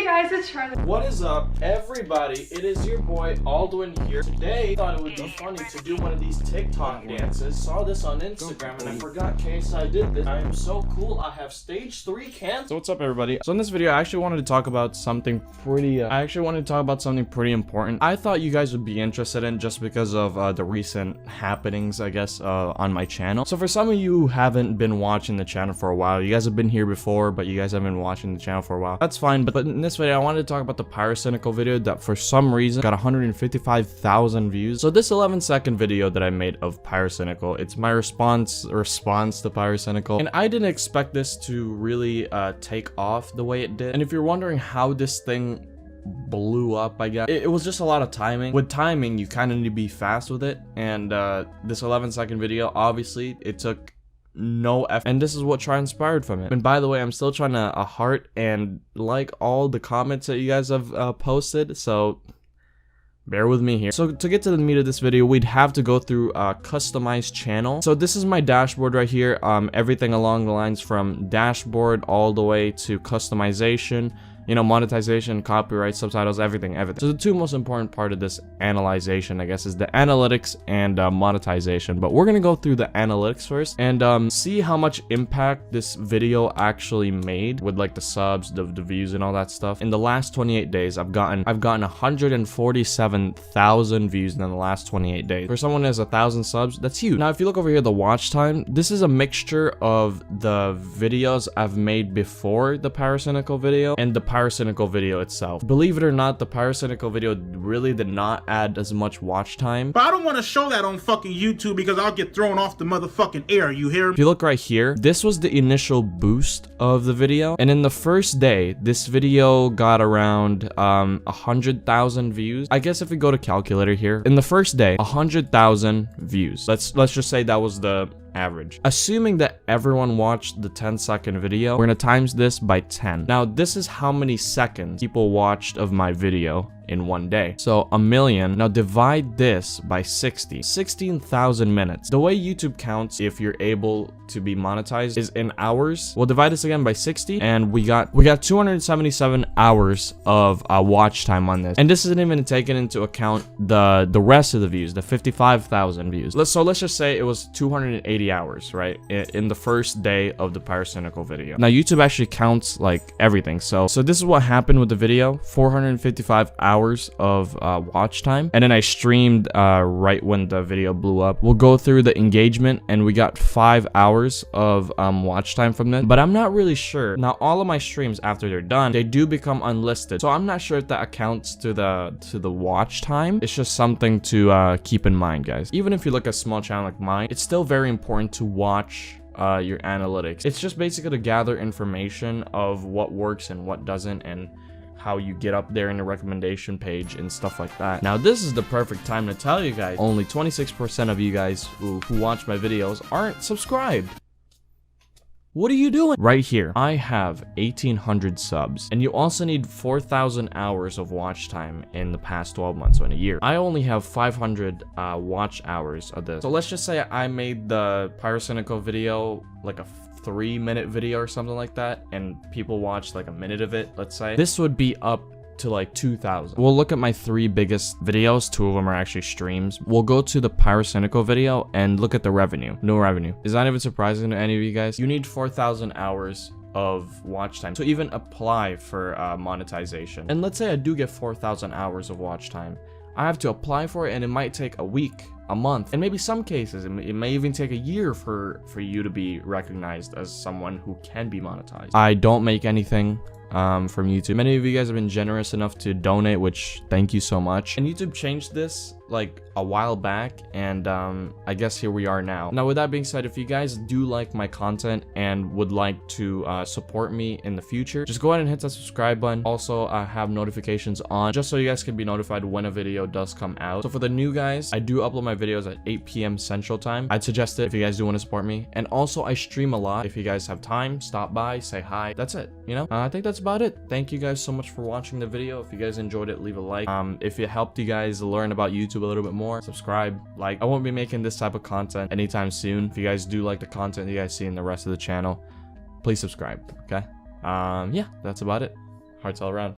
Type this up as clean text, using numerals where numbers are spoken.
guys, it's Charlotte. What is up, everybody? It is your boy Aldwen here. Today, I thought it would be funny to do one of these TikTok dances. Saw this on Instagram and I forgot case I did this. I am so cool. I have stage 3 cancer. So what's up, everybody? So in this video, I actually wanted to talk about something pretty important. I thought you guys would be interested in just because of the recent happenings, I guess, on my channel. So for some of you who haven't been watching the channel for a while, you guys have been here before, but you guys haven't been watching the channel for a while. That's fine. But in this video, I wanted to talk about the pyrocynical video that for some reason got 155,000 views. So this 11-second video that I made of pyrocynical, it's my response to pyrocynical, and I didn't expect this to really take off the way it did. And if you're wondering how this thing blew up, I guess it was just a lot of timing. With timing, you kind of need to be fast with it, and this 11-second video, obviously it took no effort, and this is what transpired from it. And by the way, I'm still trying to heart and like all the comments that you guys have posted, so bear with me here. So to get to the meat of this video, we'd have to go through a customized channel. So this is my dashboard right here. Everything along the lines from dashboard all the way to customization, you know, monetization, copyright, subtitles, everything. So the two most important part of this analyzation, I guess, is the analytics and monetization. But we're gonna go through the analytics first and see how much impact this video actually made with like the subs, the views, and all that stuff. In the last 28 days, I've gotten 147,000 views in the last 28 days. For someone who has 1,000 subs, that's huge. Now, if you look over here, the watch time, this is a mixture of the videos I've made before the pyrocynical video and the pyrocynical video itself. Believe it or not, the pyrocynical video really did not add as much watch time. But I don't want to show that on fucking YouTube because I'll get thrown off the motherfucking air, you hear me? If you look right here, this was the initial boost of the video, and in the first day, this video got around 100,000 views. I guess if we go to calculator here, in the first day, 100,000 views. Let's just say that was the average. Assuming that everyone watched the 10-second video, we're gonna times this by 10. Now, this is how many seconds people watched of my video in one day. So 1,000,000. Now divide this by 60. 16,000 minutes. The way YouTube counts if you're able to be monetized is in hours. We'll divide this again by 60, and we got 277 hours of watch time on this. And this isn't even taking into account the rest of the views, the 55,000 views. So let's just say it was 280 hours, right? In the first day of the pyrocynical video. Now YouTube actually counts like everything. So this is what happened with the video. 455 hours of watch time, and then I streamed right when the video blew up. We'll go through the engagement, and we got 5 hours of watch time from this, but I'm not really sure. Now, all of my streams after they're done, they do become unlisted, so I'm not sure if that accounts to the watch time. It's just something to keep in mind, guys. Even if you look at a small channel like mine, it's still very important to watch your analytics. It's just basically to gather information of what works and what doesn't, and how you get up there in the recommendation page and stuff like that. Now, this is the perfect time to tell you guys, only 26% of you guys who watch my videos aren't subscribed. What are you doing? Right here, I have 1,800 subs, and you also need 4,000 hours of watch time in the past 12 months, so in a year. I only have 500 watch hours of this. So let's just say I made the pyrocynical video like a 3-minute video or something like that, and people watched like a minute of it, let's say. This would be up to like 2,000. We'll look at my 3 biggest videos. 2 of them are actually streams. We'll go to the pyrocynical video and look at the revenue. No revenue. Is that even surprising to any of you guys? You need 4,000 hours of watch time to even apply for monetization. And let's say I do get 4,000 hours of watch time. I have to apply for it, and it might take a week, a month, and maybe some cases it may even take a year for you to be recognized as someone who can be monetized. I don't make anything from YouTube. Many of you guys have been generous enough to donate, which thank you so much. And YouTube changed this like a while back, and I guess here we are now. Now, with that being said, if you guys do like my content and would like to support me in the future, just go ahead and hit that subscribe button. Also, have notifications on just so you guys can be notified when a video does come out. So for the new guys, I do upload my videos at 8 p.m. Central Time. I'd suggest it if you guys do want to support me. And also, I stream a lot. If you guys have time, stop by, say hi. That's it, you know? I think that's about it. Thank you guys so much for watching the video. If you guys enjoyed it, leave a like. If it helped you guys learn about YouTube a little bit more, subscribe. Like, I won't be making this type of content anytime soon. If you guys do like the content you guys see in the rest of the channel, please subscribe, okay? Yeah, that's about it. Hearts all around.